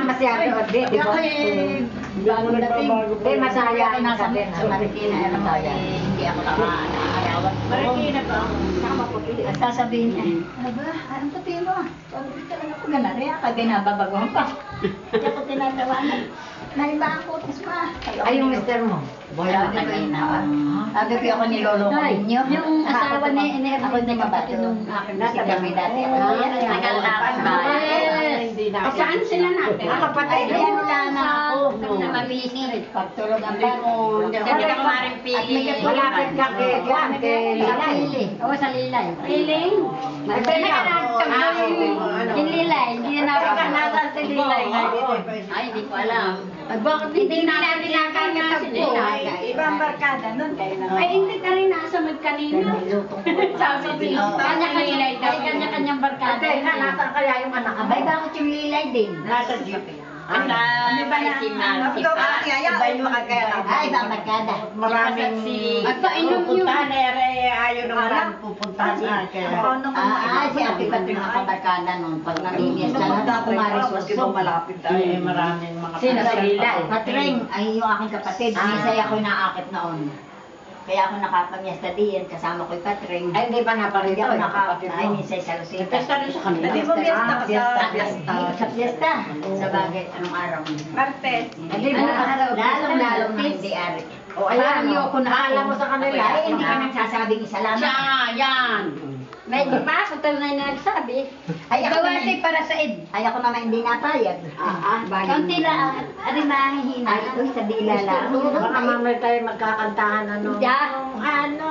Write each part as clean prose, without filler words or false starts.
masyado, di ba? Bago dating. Di, masaya Ako nasa sa Marikina, alam mo, hindi ako nakaarawan. Marikina pa. Saka maputi. Ang sasabihin niya, aba, anong puti mo? Pag talaga ako ganari, kaya binababagohan pa. Hindi ako tinatawanan. Naiba ang kutis ma. Ay, yung mister mo. Wala na ginawa. Sabi ko ako niloloko ninyo. Yung asawa ni ako hindi mabati nung aking Nasa kami dati. Ako Nagalapan ba? Saan sila natin? Kapatid. Ay, ano lang na ako. Na mabising. Pagtulog ang bangon. Hindi na kumaring pili. Malapit ka kay Juan, kay Lilay. Oo, sa Lilay. Piling? Yung Lilay, hindi na Teka, nasaan si Lilay? Ay, hindi ko alam. Ay, bakit hindi natin nakakita si Lilay? Ibang barkada nun kayo na. Ay, hindi ka rin nasa magkanina. Sabi ko, kanya-kanya daw, kanya-kanyang barkada. Teka, nasaan kaya yung anak ka? Abay, bakit yung Lilay din? Nasa jeep. Asa, si Nancy pa. Iba yung makakaya. Ay, ibang barkada. Maraming At painom yun. ayaw na maraming pupuntahan sa akin. Si Ate Patrick nakabarkada nun. Pag namimias na lang ako marisusok. Ay, maraming mga Sino si Lilay? Patring, ay yung aking kapatid. Minsan ako naakit noon. Kaya ako nakapamiyasta diyan, kasama ko yung Patring. Ay, hindi pa naparito. Hindi ako yung kapatid nakapamiyasta. Ay, mo. minsan sa Lucita. Nagpesta rin sa kanila. Hindi mo Fiesta ka sa fiesta. Sa fiesta. Sa bagay, anong araw? Martes. Hindi mo lalong na hindi ari. O, ayan. Parang ayoko na Alam mo sa kanila. Ay, hindi ka nagsasabing salamat. Siya, yan. May pa, sa tal na nagsabi. Ay, ako Gawasi naman, para sa id. ay, ako naman hindi napayag. Kaunti lang. Ari mahihina. Ay, ito sa dila lang. Baka mamay tayo magkakantahan ano. Ya. Ano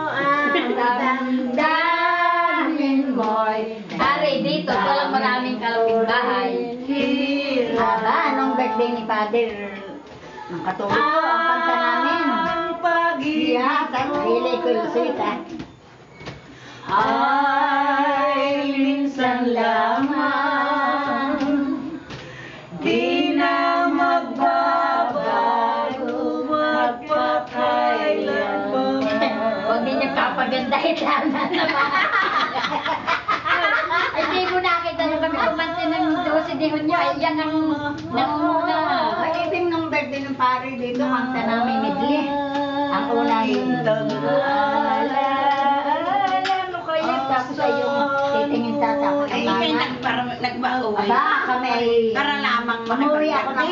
Damdamin mo'y. Ari, dito, walang maraming kalapit bahay. Aba, anong birthday ni Father? Ang katuloy ko, ang kanta namin. Yeah, hili ko yung Lucita. Ay, minsan lamang di na magbabago magpakailanman. Huwag din niya papagandahin lang na Ay, di mo nakita nung kami kumante ng 12 de Hunyo. Ay, yan ang nangunguna. Ay, ibig nung birthday ng pare dito, kanta namin medley. Ang una yung tapos ay yung titingin tata ko. Ay, ikay nagbago. Aba, kami ay... Para lamang Umuwi ako ng